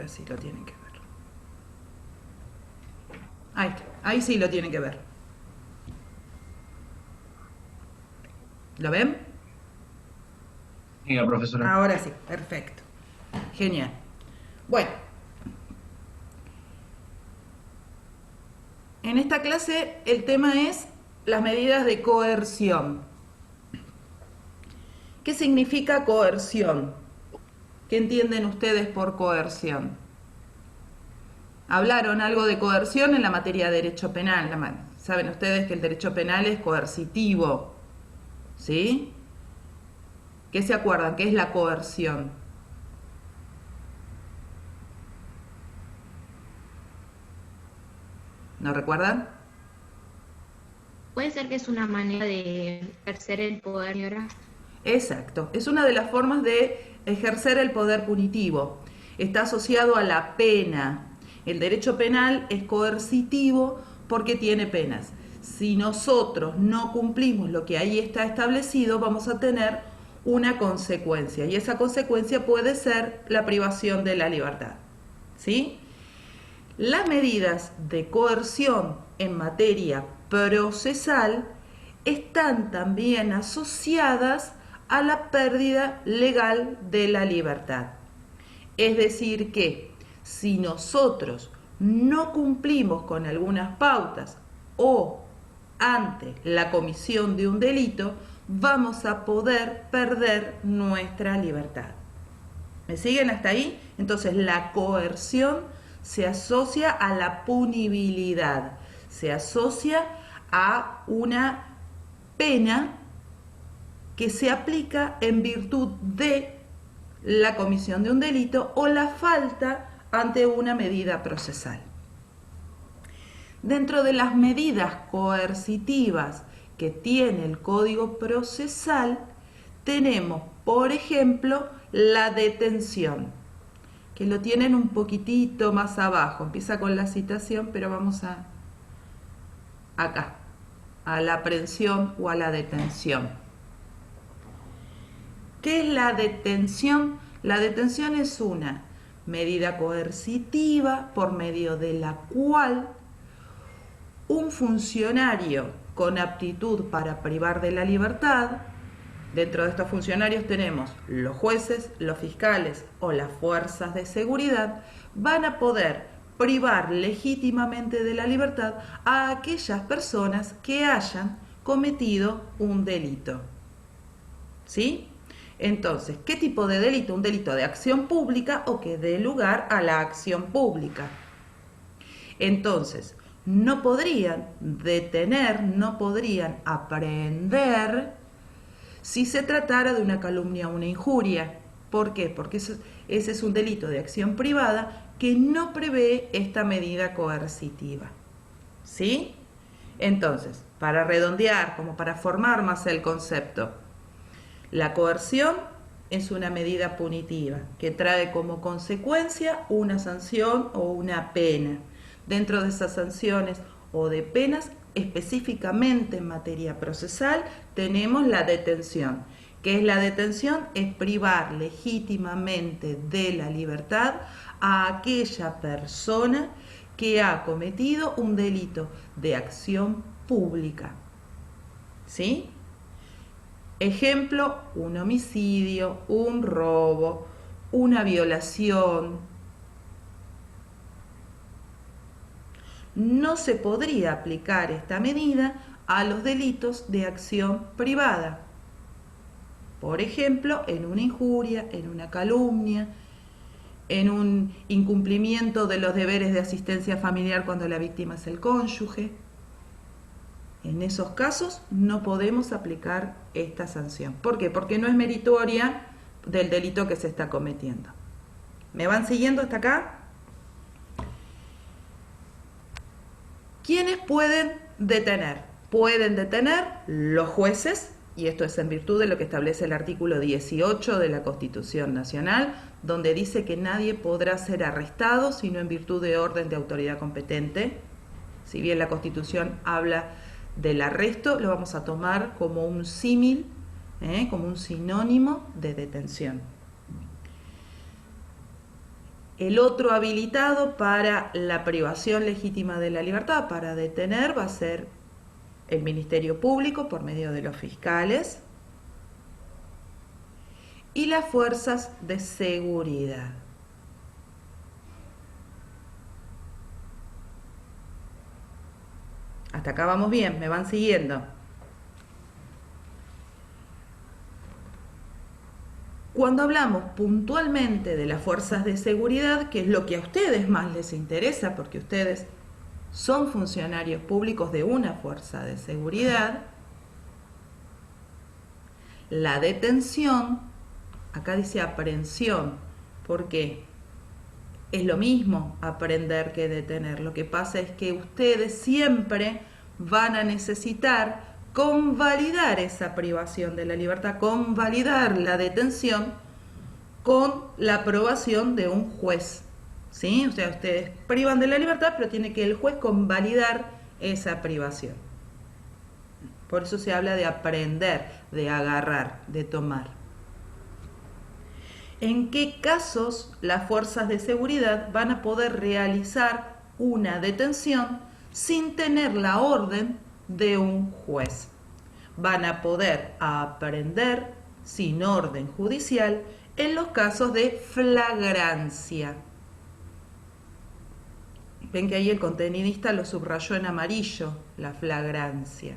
Ahora sí lo tienen que ver. Ahí está, ahí sí lo tienen que ver. ¿Lo ven? Diga, profesora. Ahora sí, perfecto. Genial. Bueno, en esta clase el tema es las medidas de coerción. ¿Qué significa coerción? ¿Qué entienden ustedes por coerción? Hablaron algo de coerción en la materia de derecho penal. Saben ustedes que el derecho penal es coercitivo, ¿sí? ¿Qué se acuerdan? ¿Qué es la coerción? ¿No recuerdan? Puede ser que es una manera de ejercer el poder, señora. Exacto, es una de las formas de ejercer el poder punitivo. Está asociado a la pena. El derecho penal es coercitivo porque tiene penas. Si nosotros no cumplimos lo que ahí está establecido, vamos a tener una consecuencia y esa consecuencia puede ser la privación de la libertad. ¿Sí? Las medidas de coerción en materia procesal están también asociadas a la pérdida legal de la libertad. Es decir que si nosotros no cumplimos con algunas pautas o ante la comisión de un delito, vamos a poder perder nuestra libertad. ¿Me siguen hasta ahí? Entonces la coerción se asocia a la punibilidad, se asocia a una pena que se aplica en virtud de la comisión de un delito o la falta ante una medida procesal. Dentro de las medidas coercitivas que tiene el Código Procesal, tenemos, por ejemplo, la detención, que lo tienen un poquitito más abajo. Empieza con la citación, pero vamos acá, a la aprehensión o a la detención. ¿Qué es la detención? La detención es una medida coercitiva por medio de la cual un funcionario con aptitud para privar de la libertad, dentro de estos funcionarios tenemos los jueces, los fiscales o las fuerzas de seguridad, van a poder privar legítimamente de la libertad a aquellas personas que hayan cometido un delito. ¿Sí? Entonces, ¿qué tipo de delito? Un delito de acción pública o que dé lugar a la acción pública. Entonces, no podrían detener, no podrían aprehender si se tratara de una calumnia o una injuria. ¿Por qué? Porque ese es un delito de acción privada que no prevé esta medida coercitiva. ¿Sí? Entonces, para redondear, como para formar más el concepto, la coerción es una medida punitiva que trae como consecuencia una sanción o una pena. Dentro de esas sanciones o de penas, específicamente en materia procesal, tenemos la detención. ¿Qué es la detención? Es privar legítimamente de la libertad a aquella persona que ha cometido un delito de acción pública. ¿Sí? Ejemplo, un homicidio, un robo, una violación. No se podría aplicar esta medida a los delitos de acción privada. Por ejemplo, en una injuria, en una calumnia, en un incumplimiento de los deberes de asistencia familiar cuando la víctima es el cónyuge. En esos casos no podemos aplicar esta sanción. ¿Por qué? Porque no es meritoria del delito que se está cometiendo. ¿Me van siguiendo hasta acá? ¿Quiénes pueden detener? Pueden detener los jueces, y esto es en virtud de lo que establece el artículo 18 de la Constitución Nacional, donde dice que nadie podrá ser arrestado sino en virtud de orden de autoridad competente. Si bien la Constitución habla del arresto, lo vamos a tomar como un símil, como un sinónimo de detención. El otro habilitado para la privación legítima de la libertad, para detener, va a ser el Ministerio Público por medio de los fiscales y las fuerzas de seguridad. Hasta acá vamos bien, me van siguiendo. Cuando hablamos puntualmente de las fuerzas de seguridad, que es lo que a ustedes más les interesa, porque ustedes son funcionarios públicos de una fuerza de seguridad, la detención, acá dice aprehensión, porque es lo mismo aprender que detener. Lo que pasa es que ustedes siempre van a necesitar convalidar esa privación de la libertad, convalidar la detención con la aprobación de un juez. ¿Sí? O sea, ustedes privan de la libertad, pero tiene que el juez convalidar esa privación. Por eso se habla de aprender, de agarrar, de tomar. ¿En qué casos las fuerzas de seguridad van a poder realizar una detención sin tener la orden de un juez? Van a poder aprehender sin orden judicial en los casos de flagrancia. Ven que ahí el contenidista lo subrayó en amarillo, la flagrancia.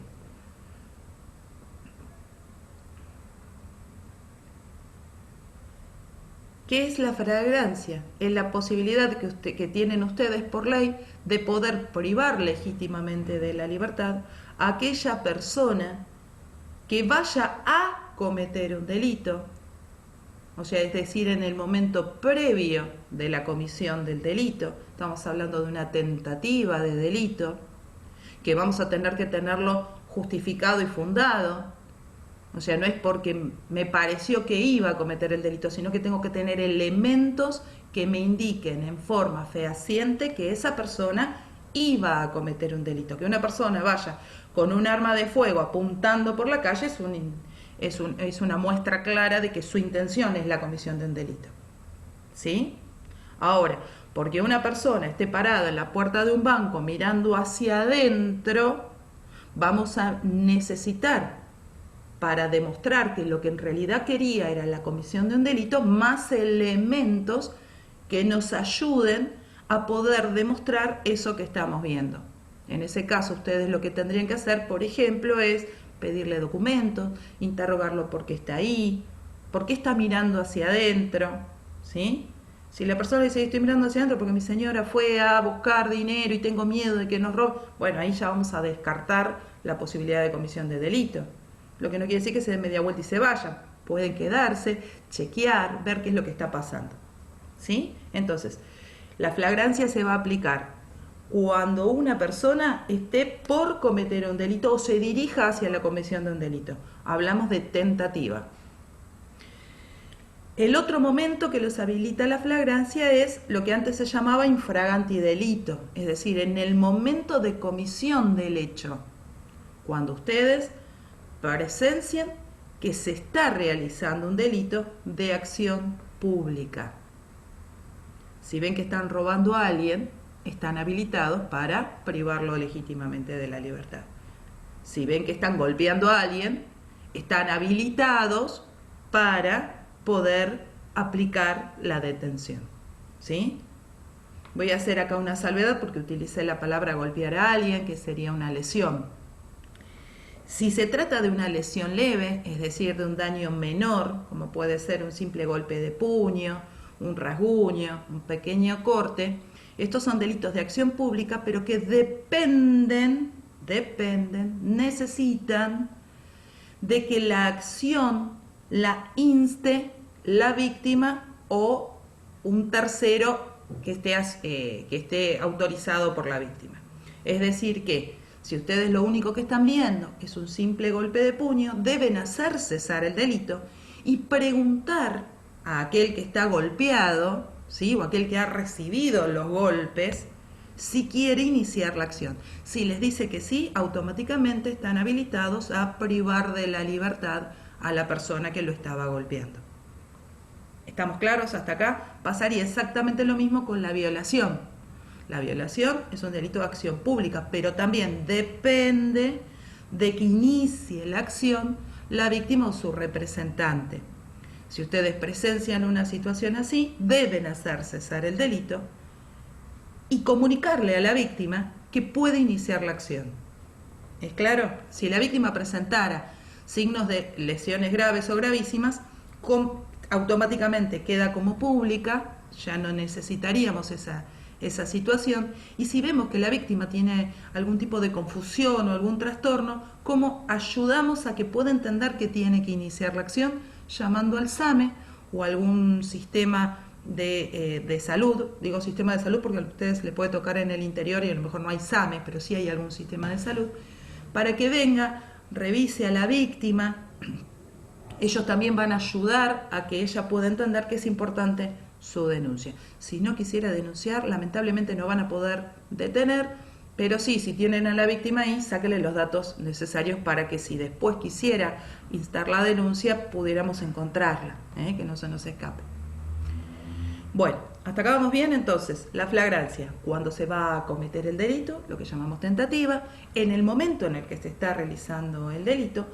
¿Qué es la flagrancia? Es la posibilidad que tienen ustedes por ley de poder privar legítimamente de la libertad a aquella persona que vaya a cometer un delito, o sea, es decir, en el momento previo de la comisión del delito. Estamos hablando de una tentativa de delito, que vamos a tener que tenerlo justificado y fundado. O sea, no es porque me pareció que iba a cometer el delito, sino que tengo que tener elementos que me indiquen en forma fehaciente que esa persona iba a cometer un delito. Que una persona vaya con un arma de fuego apuntando por la calle es una muestra clara de que su intención es la comisión de un delito. ¿Sí? Ahora, porque una persona esté parada en la puerta de un banco mirando hacia adentro, vamos a necesitar, para demostrar que lo que en realidad quería era la comisión de un delito, más elementos que nos ayuden a poder demostrar eso que estamos viendo. En ese caso, ustedes lo que tendrían que hacer, por ejemplo, es pedirle documentos, interrogarlo por qué está ahí, por qué está mirando hacia adentro, ¿sí? Si la persona dice, estoy mirando hacia adentro porque mi señora fue a buscar dinero y tengo miedo de que nos roben, bueno, ahí ya vamos a descartar la posibilidad de comisión de delito. Lo que no quiere decir que se den media vuelta y se vayan. Pueden quedarse, chequear, ver qué es lo que está pasando. ¿Sí? Entonces, la flagrancia se va a aplicar cuando una persona esté por cometer un delito o se dirija hacia la comisión de un delito. Hablamos de tentativa. El otro momento que los habilita la flagrancia es lo que antes se llamaba infraganti delito, es decir, en el momento de comisión del hecho, cuando ustedes presencian que se está realizando un delito de acción pública. Si ven que están robando a alguien, están habilitados para privarlo legítimamente de la libertad. Si ven que están golpeando a alguien, están habilitados para poder aplicar la detención. ¿Sí? Voy a hacer acá una salvedad porque utilicé la palabra golpear a alguien, que sería una lesión. Si se trata de una lesión leve, es decir, de un daño menor, como puede ser un simple golpe de puño, un rasguño, un pequeño corte, estos son delitos de acción pública, pero que necesitan de que la acción la inste la víctima o un tercero que esté autorizado por la víctima. Es decir que si ustedes lo único que están viendo es un simple golpe de puño, deben hacer cesar el delito y preguntar a aquel que está golpeado, ¿sí? O aquel que ha recibido los golpes, si quiere iniciar la acción. Si les dice que sí, automáticamente están habilitados a privar de la libertad a la persona que lo estaba golpeando. ¿Estamos claros hasta acá? Pasaría exactamente lo mismo con la violación. La violación es un delito de acción pública, pero también depende de que inicie la acción la víctima o su representante. Si ustedes presencian una situación así, deben hacer cesar el delito y comunicarle a la víctima que puede iniciar la acción. ¿Es claro? Si la víctima presentara signos de lesiones graves o gravísimas, automáticamente queda como pública, ya no necesitaríamos esa situación. Y si vemos que la víctima tiene algún tipo de confusión o algún trastorno, ¿cómo ayudamos a que pueda entender que tiene que iniciar la acción? Llamando al SAME o algún sistema de salud. Digo sistema de salud porque a ustedes les puede tocar en el interior y a lo mejor no hay SAME, pero sí hay algún sistema de salud, para que venga, revise a la víctima. Ellos también van a ayudar a que ella pueda entender que es importante su denuncia. Si no quisiera denunciar, lamentablemente no van a poder detener, pero sí, si tienen a la víctima ahí, sáquenle los datos necesarios para que si después quisiera instar la denuncia, pudiéramos encontrarla, que no se nos escape. Bueno, hasta acá vamos bien. Entonces, la flagrancia, cuando se va a cometer el delito, lo que llamamos tentativa, en el momento en el que se está realizando el delito,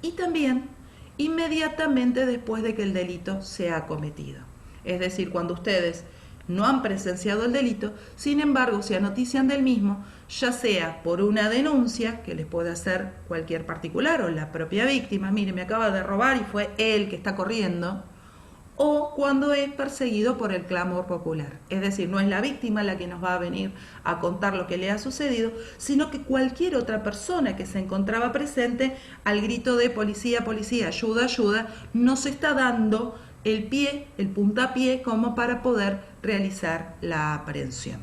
y también inmediatamente después de que el delito se ha cometido. Es decir, cuando ustedes no han presenciado el delito, sin embargo, se anotician del mismo, ya sea por una denuncia que les puede hacer cualquier particular o la propia víctima, mire, me acaba de robar y fue él que está corriendo, o cuando es perseguido por el clamor popular. Es decir, no es la víctima la que nos va a venir a contar lo que le ha sucedido, sino que cualquier otra persona que se encontraba presente al grito de policía, policía, ayuda, ayuda, nos está dando el pie, el puntapié, como para poder realizar la aprehensión.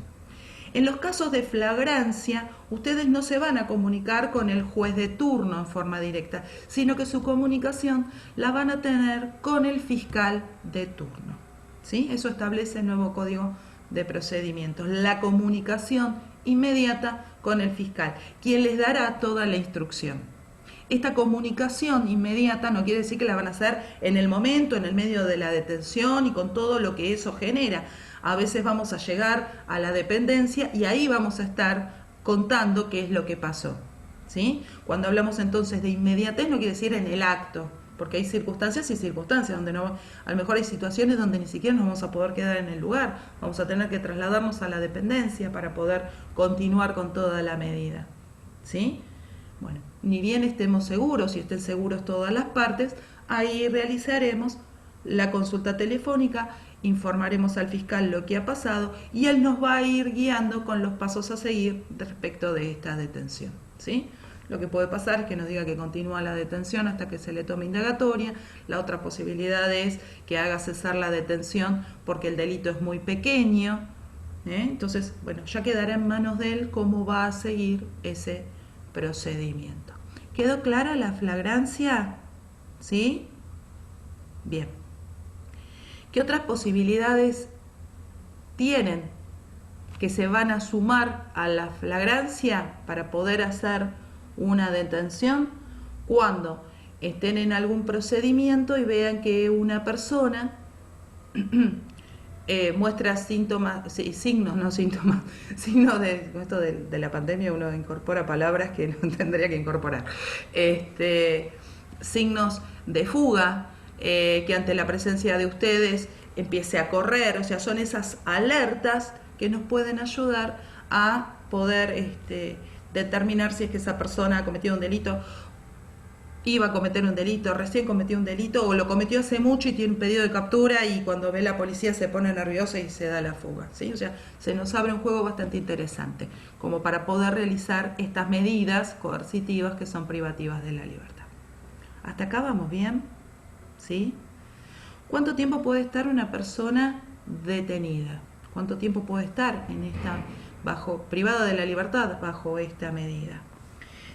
En los casos de flagrancia, ustedes no se van a comunicar con el juez de turno en forma directa, sino que su comunicación la van a tener con el fiscal de turno. ¿Sí? Eso establece el nuevo Código de Procedimientos, la comunicación inmediata con el fiscal, quien les dará toda la instrucción. Esta comunicación inmediata no quiere decir que la van a hacer en el momento, en el medio de la detención y con todo lo que eso genera. A veces vamos a llegar a la dependencia y ahí vamos a estar contando qué es lo que pasó, ¿sí? Cuando hablamos entonces de inmediatez no quiere decir en el acto, porque hay circunstancias y circunstancias donde no, a lo mejor hay situaciones donde ni siquiera nos vamos a poder quedar en el lugar, vamos a tener que trasladarnos a la dependencia para poder continuar con toda la medida, ¿sí? Bueno, ni bien estemos seguros y estén seguros todas las partes, ahí realizaremos la consulta telefónica, informaremos al fiscal lo que ha pasado y él nos va a ir guiando con los pasos a seguir respecto de esta detención, ¿sí? Lo que puede pasar es que nos diga que continúa la detención hasta que se le tome indagatoria. La otra posibilidad es que haga cesar la detención porque el delito es muy pequeño, Entonces, bueno, ya quedará en manos de él cómo va a seguir ese procedimiento. ¿Quedó clara la flagrancia? ¿Sí? Bien. ¿Qué otras posibilidades tienen que se van a sumar a la flagrancia para poder hacer una detención? Cuando estén en algún procedimiento y vean que una persona muestra síntomas, signos, no síntomas, signos de esto de la pandemia, uno incorpora palabras que no tendría que incorporar, signos de fuga, que ante la presencia de ustedes empiece a correr, o sea, son esas alertas que nos pueden ayudar a poder determinar si es que esa persona ha cometido un delito, iba a cometer un delito, recién cometió un delito o lo cometió hace mucho y tiene un pedido de captura y cuando ve la policía se pone nerviosa y se da la fuga, ¿sí? O sea, se nos abre un juego bastante interesante como para poder realizar estas medidas coercitivas que son privativas de la libertad. ¿Hasta acá vamos bien? ¿Sí? ¿Cuánto tiempo puede estar una persona detenida? ¿Cuánto tiempo puede estar privada de la libertad bajo esta medida?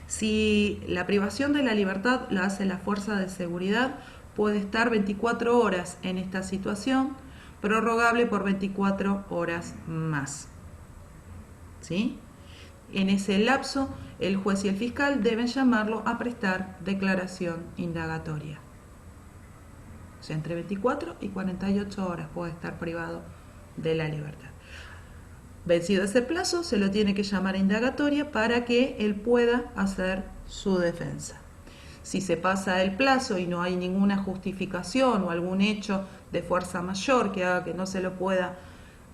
Si la privación de la libertad la hace la fuerza de seguridad, puede estar 24 horas en esta situación, prorrogable por 24 horas más. ¿Sí? En ese lapso, el juez y el fiscal deben llamarlo a prestar declaración indagatoria. O sea, entre 24 y 48 horas puede estar privado de la libertad. Vencido ese plazo, se lo tiene que llamar a indagatoria para que él pueda hacer su defensa. Si se pasa el plazo y no hay ninguna justificación o algún hecho de fuerza mayor que haga que no se lo pueda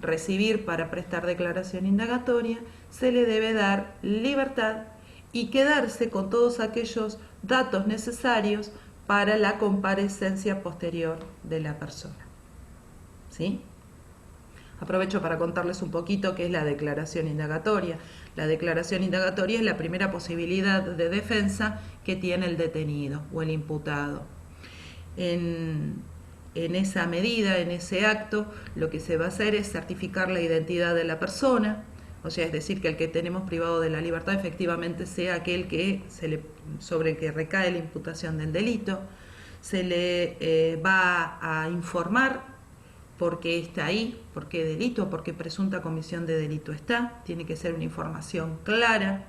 recibir para prestar declaración indagatoria, se le debe dar libertad y quedarse con todos aquellos datos necesarios para la comparecencia posterior de la persona. ¿Sí? Aprovecho para contarles un poquito qué es la declaración indagatoria. La declaración indagatoria es la primera posibilidad de defensa que tiene el detenido o el imputado. En esa medida, en ese acto, lo que se va a hacer es certificar la identidad de la persona, o sea, es decir, que el que tenemos privado de la libertad efectivamente sea aquel que sobre el que recae la imputación del delito. Se le va a informar por qué está ahí, por qué delito, por qué presunta comisión de delito está. Tiene que ser una información clara.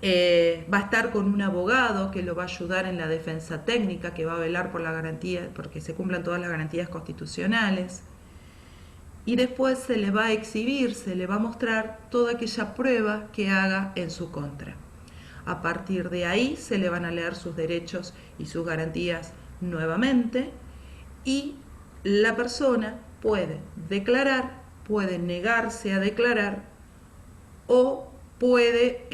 Va a estar con un abogado que lo va a ayudar en la defensa técnica, que va a velar por la garantía, porque se cumplan todas las garantías constitucionales. Y después se le va a exhibir, se le va a mostrar toda aquella prueba que haga en su contra. A partir de ahí se le van a leer sus derechos y sus garantías nuevamente, y la persona puede declarar, puede negarse a declarar o puede,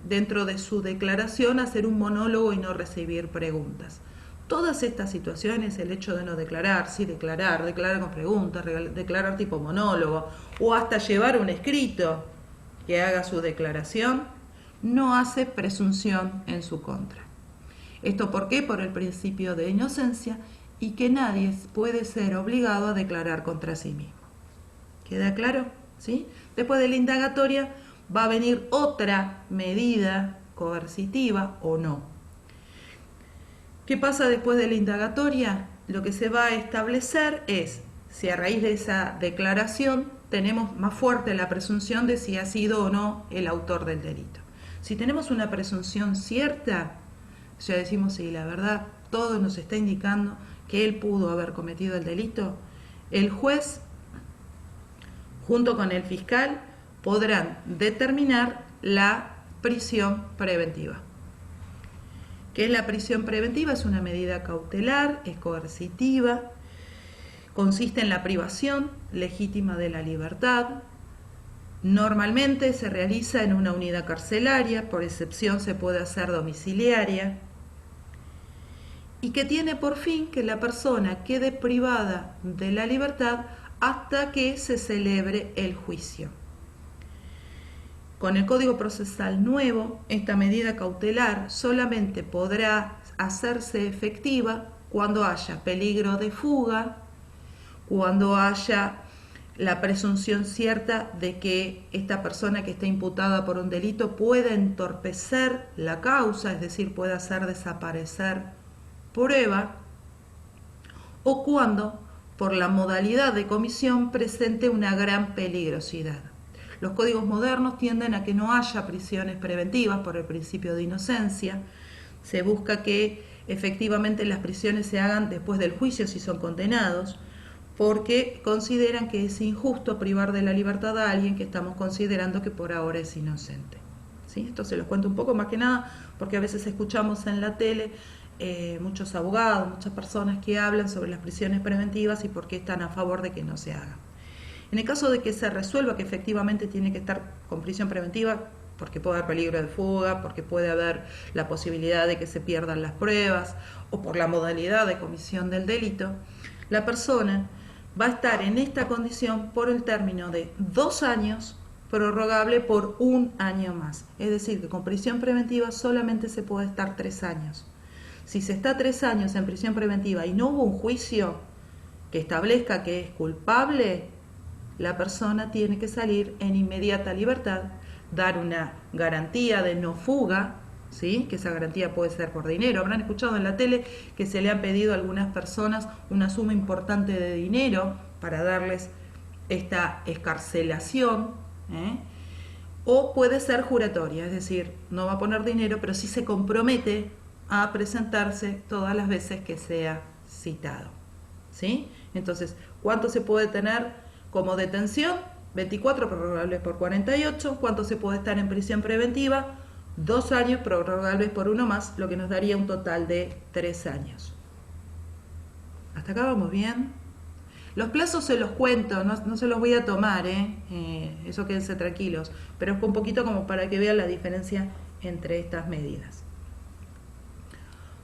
dentro de su declaración, hacer un monólogo y no recibir preguntas. Todas estas situaciones, el hecho de no declarar, sí declarar con preguntas, declarar tipo monólogo o hasta llevar un escrito que haga su declaración, no hace presunción en su contra. ¿Esto por qué? Por el principio de inocencia y que nadie puede ser obligado a declarar contra sí mismo. ¿Queda claro? ¿Sí? Después de la indagatoria va a venir otra medida coercitiva o no. ¿Qué pasa después de la indagatoria? Lo que se va a establecer es si a raíz de esa declaración tenemos más fuerte la presunción de si ha sido o no el autor del delito. Si tenemos una presunción cierta, ya decimos sí, la verdad, todo nos está indicando que él pudo haber cometido el delito, el juez, junto con el fiscal, podrán determinar la prisión preventiva. ¿Qué es la prisión preventiva? Es una medida cautelar, es coercitiva, consiste en la privación legítima de la libertad. Normalmente se realiza en una unidad carcelaria, por excepción se puede hacer domiciliaria, y que tiene por fin que la persona quede privada de la libertad hasta que se celebre el juicio. Con el Código Procesal nuevo, esta medida cautelar solamente podrá hacerse efectiva cuando haya peligro de fuga, cuando haya la presunción cierta de que esta persona que está imputada por un delito puede entorpecer la causa, es decir, puede hacer desaparecer prueba, o cuando por la modalidad de comisión presente una gran peligrosidad. Los códigos modernos tienden a que no haya prisiones preventivas por el principio de inocencia. Se busca que efectivamente las prisiones se hagan después del juicio si son condenados, porque consideran que es injusto privar de la libertad a alguien que estamos considerando que por ahora es inocente. ¿Sí? Esto se los cuento un poco más que nada porque a veces escuchamos en la tele muchos abogados, muchas personas que hablan sobre las prisiones preventivas y por qué están a favor de que no se hagan. En el caso de que se resuelva que efectivamente tiene que estar con prisión preventiva, porque puede haber peligro de fuga, porque puede haber la posibilidad de que se pierdan las pruebas, o por la modalidad de comisión del delito, la persona va a estar en esta condición por el término de 2 años, prorrogable por 1 año más. Es decir, que con prisión preventiva solamente se puede estar 3 años. Si se está 3 años en prisión preventiva y no hubo un juicio que establezca que es culpable, la persona tiene que salir en inmediata libertad, dar una garantía de no fuga, ¿sí? Que esa garantía puede ser por dinero. Habrán escuchado en la tele que se le han pedido a algunas personas una suma importante de dinero para darles esta excarcelación, o puede ser juratoria, es decir, no va a poner dinero, pero sí se compromete a presentarse todas las veces que sea citado. ¿Sí? Entonces, ¿cuánto se puede tener como detención? 24 prorrogables por 48. ¿Cuánto se puede estar en prisión preventiva? 2 años prorrogables por uno más, lo que nos daría un total de 3 años. ¿Hasta acá vamos bien? Los plazos se los cuento, no se los voy a tomar, eso quédense tranquilos, pero es un poquito como para que vean la diferencia entre estas medidas.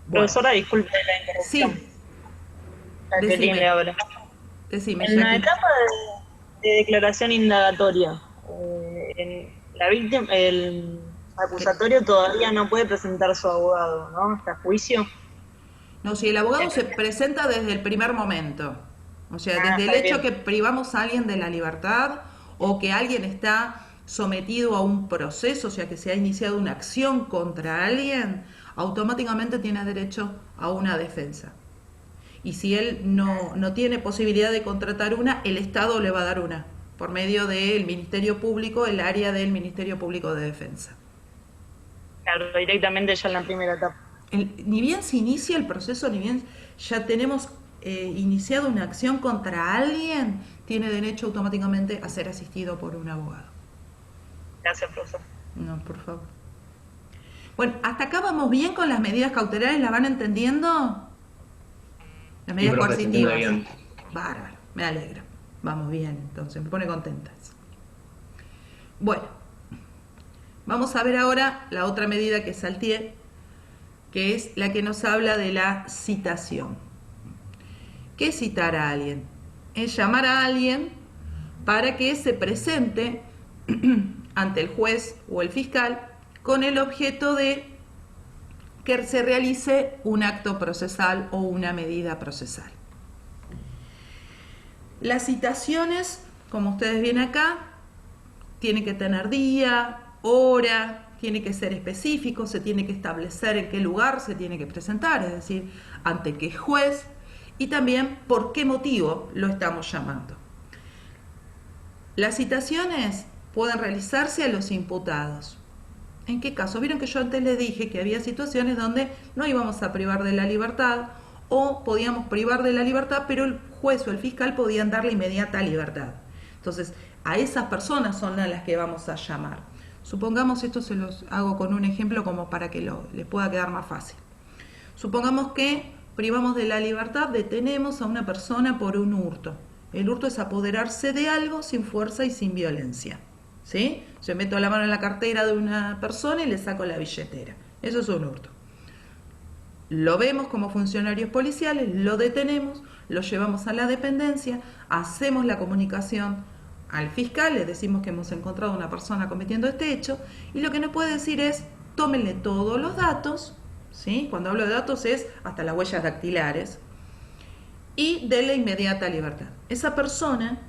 Bueno. Profesora, disculpe la interrupción. Sí. Jacqueline le habla. Decime, En la Jacqueline. etapa de declaración indagatoria, en la víctima, el acusatorio todavía no puede presentar su abogado, ¿no? Hasta juicio. No, si el abogado se presenta desde el primer momento, o sea, desde el está hecho bien. que privamos a alguien de la libertad o que alguien está sometido a un proceso, o sea, que se ha iniciado una acción contra alguien, automáticamente tiene derecho a una defensa. Y si él no tiene posibilidad de contratar una, el Estado le va a dar una, por medio del Ministerio Público, el área del Ministerio Público de Defensa. Claro, directamente ya en la primera etapa. Ni bien se inicia el proceso, ni bien ya tenemos iniciado una acción contra alguien, tiene derecho automáticamente a ser asistido por un abogado. Gracias, profesor. No, por favor. Bueno, hasta acá vamos bien con las medidas cautelares, ¿la van entendiendo? Las medidas profe, se coercitivas. entiende bien. Bárbaro, me alegra. Vamos bien, entonces, me pone contentas. Bueno, vamos a ver ahora la otra medida que salteé, que es la que nos habla de la citación. ¿Qué es citar a alguien? Es llamar a alguien para que se presente ante el juez o el fiscal con el objeto de que se realice un acto procesal o una medida procesal. Las citaciones, como ustedes ven acá, tienen que tener día, hora, tiene que ser específico, se tiene que establecer en qué lugar se tiene que presentar, es decir, ante qué juez y también por qué motivo lo estamos llamando. Las citaciones pueden realizarse a los imputados. ¿En qué caso? Vieron que yo antes les dije que había situaciones donde no íbamos a privar de la libertad o podíamos privar de la libertad, pero el juez o el fiscal podían darle inmediata libertad. Entonces, a esas personas son a las que vamos a llamar. Supongamos, esto se los hago con un ejemplo como para que les pueda quedar más fácil. Supongamos que privamos de la libertad, detenemos a una persona por un hurto. El hurto es apoderarse de algo sin fuerza y sin violencia. ¿Sí? Yo meto la mano en la cartera de una persona y le saco la billetera. Eso es un hurto. Lo vemos como funcionarios policiales, lo detenemos, lo llevamos a la dependencia, hacemos la comunicación al fiscal, le decimos que hemos encontrado a una persona cometiendo este hecho y lo que nos puede decir es, tómenle todos los datos, ¿sí? Cuando hablo de datos es hasta las huellas dactilares y denle inmediata libertad. Esa persona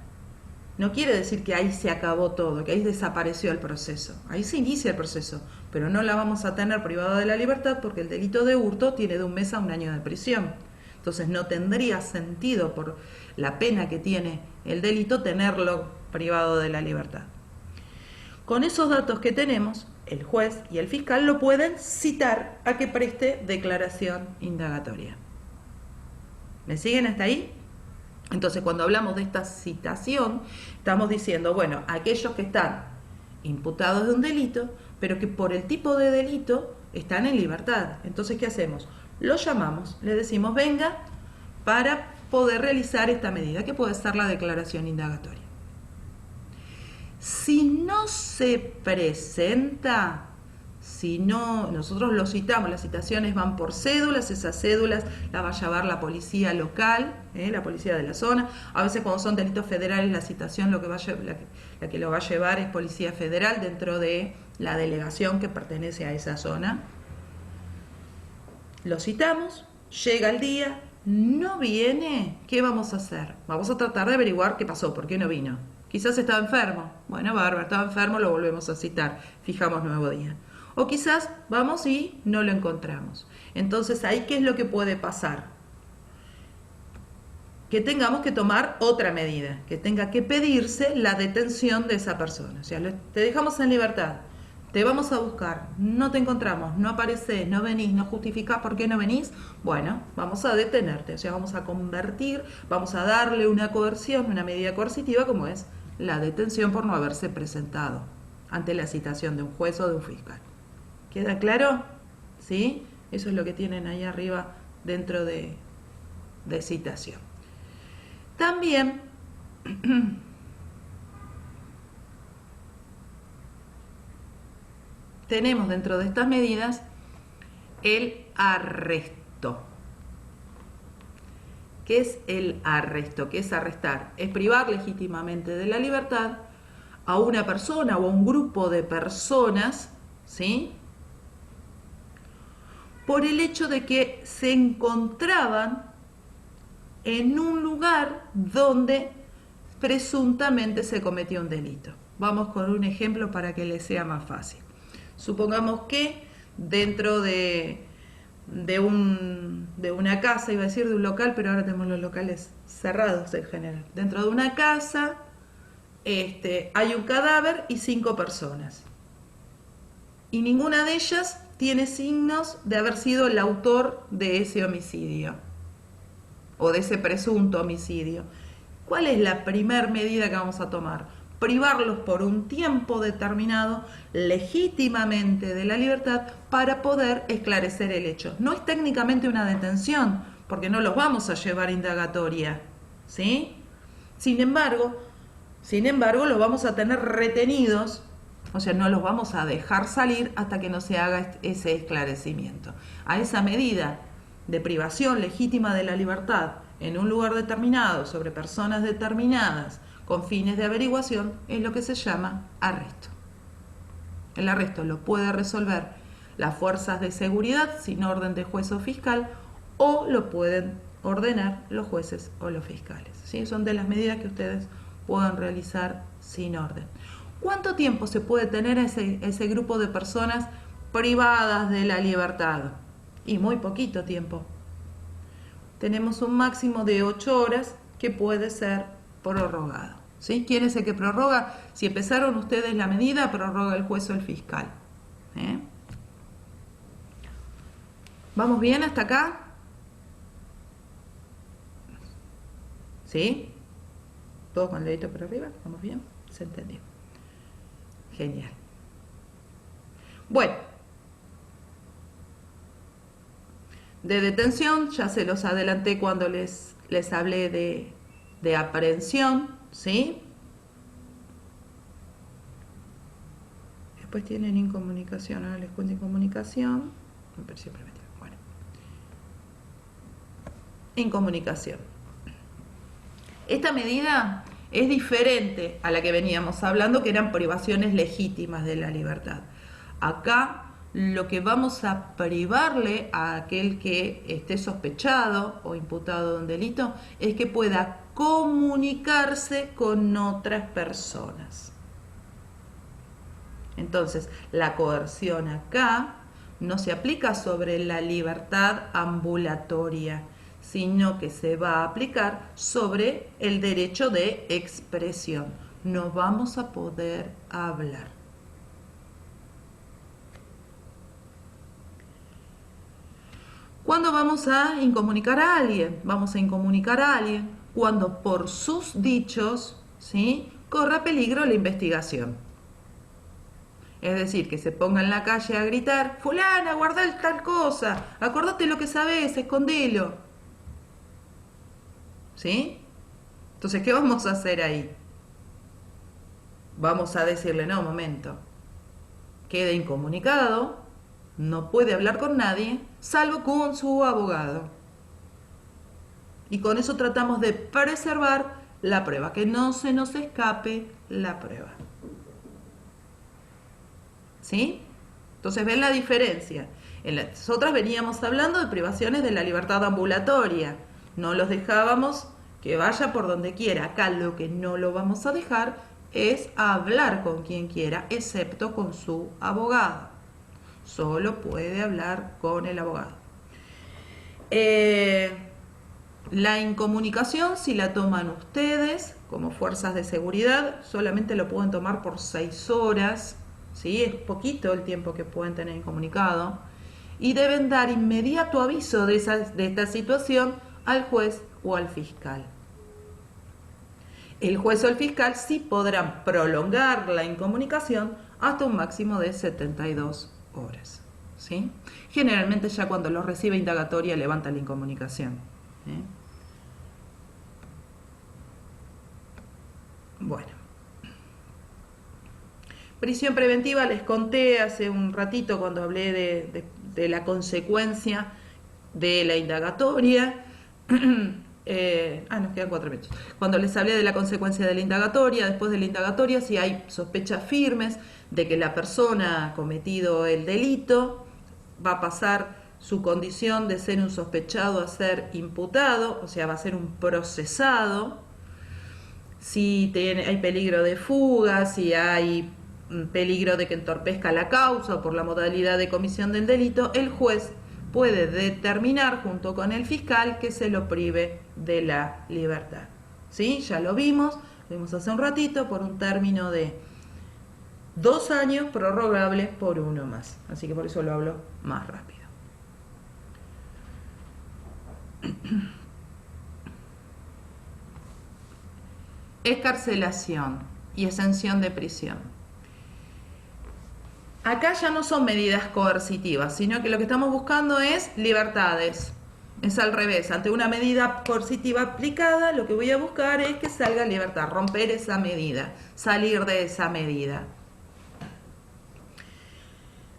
no quiere decir que ahí se acabó todo, que ahí desapareció el proceso. Ahí se inicia el proceso, pero no la vamos a tener privada de la libertad porque el delito de hurto tiene de 1 mes a 1 año de prisión. Entonces no tendría sentido por la pena que tiene el delito tenerlo privado de la libertad. Con esos datos que tenemos, el juez y el fiscal lo pueden citar a que preste declaración indagatoria. ¿Me siguen hasta ahí? Entonces, cuando hablamos de esta citación, estamos diciendo, bueno, aquellos que están imputados de un delito, pero que por el tipo de delito están en libertad. Entonces, ¿qué hacemos? Los llamamos, le decimos, venga, para poder realizar esta medida, que puede ser la declaración indagatoria. Si no se presenta, si no, nosotros lo citamos, las citaciones van por cédulas, esas cédulas las va a llevar la policía local, la policía de la zona. A veces cuando son delitos federales la citación la que lo va a llevar es policía federal dentro de la delegación que pertenece a esa zona. Lo citamos, llega el día, no viene, ¿qué vamos a hacer? Vamos a tratar de averiguar qué pasó, por qué no vino. Quizás estaba enfermo. Bueno, bárbaro, estaba enfermo, lo volvemos a citar, fijamos nuevo día. O quizás vamos y no lo encontramos. Entonces, ¿ahí qué es lo que puede pasar? Que tengamos que tomar otra medida, que tenga que pedirse la detención de esa persona. O sea, te dejamos en libertad, te vamos a buscar, no te encontramos, no apareces, no venís, no justificás por qué no venís, bueno, vamos a detenerte, o sea, vamos a convertir, vamos a darle una coerción, una medida coercitiva como es la detención por no haberse presentado ante la citación de un juez o de un fiscal. ¿Queda claro? ¿Sí? Eso es lo que tienen ahí arriba dentro de citación. También tenemos dentro de estas medidas el arresto. ¿Qué es el arresto? ¿Qué es arrestar? Es privar legítimamente de la libertad a una persona o a un grupo de personas, ¿sí?, por el hecho de que se encontraban en un lugar donde presuntamente se cometió un delito. Vamos con un ejemplo para que les sea más fácil. Supongamos que dentro de una casa, iba a decir de un local, pero ahora tenemos los locales cerrados en general. Dentro de una casa hay un cadáver y 5 personas. Y ninguna de ellas tiene signos de haber sido el autor de ese homicidio o de ese presunto homicidio. ¿Cuál es la primer medida que vamos a tomar? Privarlos por un tiempo determinado legítimamente de la libertad para poder esclarecer el hecho. No es técnicamente una detención, porque no los vamos a llevar a indagatoria, ¿sí? Sin embargo, los vamos a tener retenidos, o sea, no los vamos a dejar salir hasta que no se haga ese esclarecimiento. A esa medida de privación legítima de la libertad en un lugar determinado, sobre personas determinadas, con fines de averiguación, es lo que se llama arresto. El arresto lo puede resolver las fuerzas de seguridad sin orden de juez o fiscal, o lo pueden ordenar los jueces o los fiscales, ¿sí? Son de las medidas que ustedes pueden realizar sin orden. ¿Cuánto tiempo se puede tener ese grupo de personas privadas de la libertad? Y muy poquito tiempo. Tenemos un máximo de 8 horas que puede ser prorrogado, ¿sí? ¿Quién es el que prorroga? Si empezaron ustedes la medida, prorroga el juez o el fiscal. ¿Vamos bien hasta acá? ¿Sí? ¿Todos con el dedito por arriba? ¿Vamos bien? ¿Se entendió? Genial. Bueno, de detención ya se los adelanté cuando les hablé de aprehensión, ¿sí? Después tienen incomunicación, ahora les cuento incomunicación. Pero siempre me tiro. Bueno. Incomunicación. Esta medida es diferente a la que veníamos hablando, que eran privaciones legítimas de la libertad. Acá lo que vamos a privarle a aquel que esté sospechado o imputado de un delito es que pueda comunicarse con otras personas. Entonces, la coerción acá no se aplica sobre la libertad ambulatoria, sino que se va a aplicar sobre el derecho de expresión. No vamos a poder hablar. ¿Cuándo vamos a incomunicar a alguien? Vamos a incomunicar a alguien cuando por sus dichos, ¿sí?, corra peligro la investigación. Es decir, que se ponga en la calle a gritar: fulana, guardá tal cosa, acordate lo que sabés, escondelo. ¿Sí? Entonces, ¿qué vamos a hacer ahí? Vamos a decirle: no, momento, quede incomunicado, no puede hablar con nadie, salvo con su abogado. Y con eso tratamos de preservar la prueba, que no se nos escape la prueba. ¿Sí? Entonces, ¿ven la diferencia? En las otras veníamos hablando de privaciones de la libertad ambulatoria. No los dejábamos que vaya por donde quiera. Acá lo que no lo vamos a dejar es hablar con quien quiera, excepto con su abogado. Solo puede hablar con el abogado. La incomunicación, si la toman ustedes como fuerzas de seguridad, solamente lo pueden tomar por 6 horas, ¿sí? Es poquito el tiempo que pueden tener incomunicado, y deben dar inmediato aviso de esta situación al juez o al fiscal. El juez o el fiscal sí podrán prolongar la incomunicación hasta un máximo de 72 horas. ¿Sí? Generalmente ya cuando lo recibe indagatoria levanta la incomunicación. Bueno. Prisión preventiva, les conté hace un ratito cuando hablé de la consecuencia de la indagatoria. Nos quedan 4 minutos. Cuando les hablé de la consecuencia de la indagatoria, después de la indagatoria, si hay sospechas firmes de que la persona ha cometido el delito, va a pasar su condición de ser un sospechado a ser imputado, o sea, va a ser un procesado. Si hay peligro de fuga, si hay peligro de que entorpezca la causa o por la modalidad de comisión del delito, el juez puede determinar junto con el fiscal que se lo prive de la libertad. ¿Sí? Ya lo vimos hace un ratito, por un término de 2 años prorrogable por 1 más. Así que por eso lo hablo más rápido. Excarcelación y exención de prisión. Acá ya no son medidas coercitivas, sino que lo que estamos buscando es libertades. Es al revés, ante una medida coercitiva aplicada, lo que voy a buscar es que salga libertad, romper esa medida, salir de esa medida.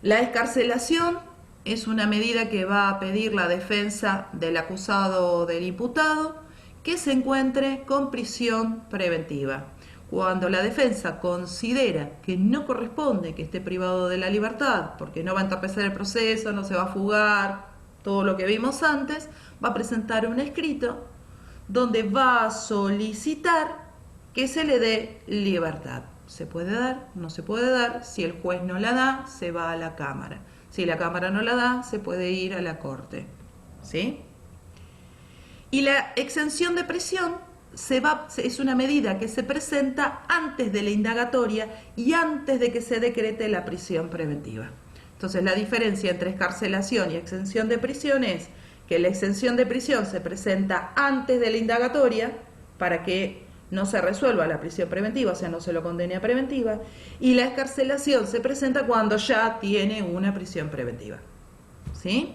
La excarcelación es una medida que va a pedir la defensa del acusado o del imputado que se encuentre con prisión preventiva. Cuando la defensa considera que no corresponde que esté privado de la libertad, porque no va a entorpecer el proceso, no se va a fugar, todo lo que vimos antes, va a presentar un escrito donde va a solicitar que se le dé libertad. Se puede dar, no se puede dar. Si el juez no la da, se va a la Cámara. Si la Cámara no la da, se puede ir a la Corte. ¿Sí? Y la exención de prisión es una medida que se presenta antes de la indagatoria y antes de que se decrete la prisión preventiva. Entonces, la diferencia entre excarcelación y exención de prisión es que la exención de prisión se presenta antes de la indagatoria para que no se resuelva la prisión preventiva, o sea, no se lo condene a preventiva, y la excarcelación se presenta cuando ya tiene una prisión preventiva. ¿Sí?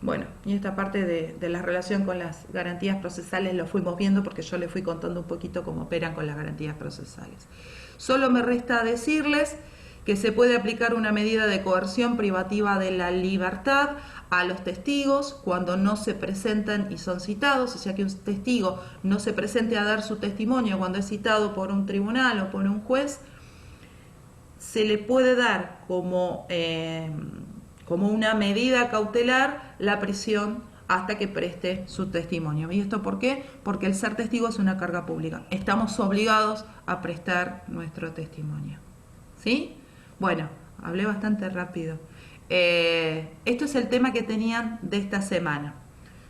Bueno, y esta parte de la relación con las garantías procesales lo fuimos viendo porque yo les fui contando un poquito cómo operan con las garantías procesales. Solo me resta decirles que se puede aplicar una medida de coerción privativa de la libertad a los testigos cuando no se presentan y son citados, o sea que un testigo no se presente a dar su testimonio cuando es citado por un tribunal o por un juez, se le puede dar como una medida cautelar la prisión hasta que preste su testimonio. ¿Y esto por qué? Porque el ser testigo es una carga pública. Estamos obligados a prestar nuestro testimonio. ¿Sí? Bueno, hablé bastante rápido. Esto es el tema que tenían de esta semana.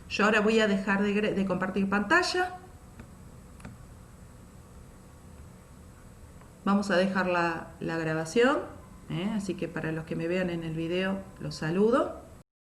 Yo ahora voy a dejar de compartir pantalla. Vamos a dejar la grabación. Así que para los que me vean en el video, los saludo.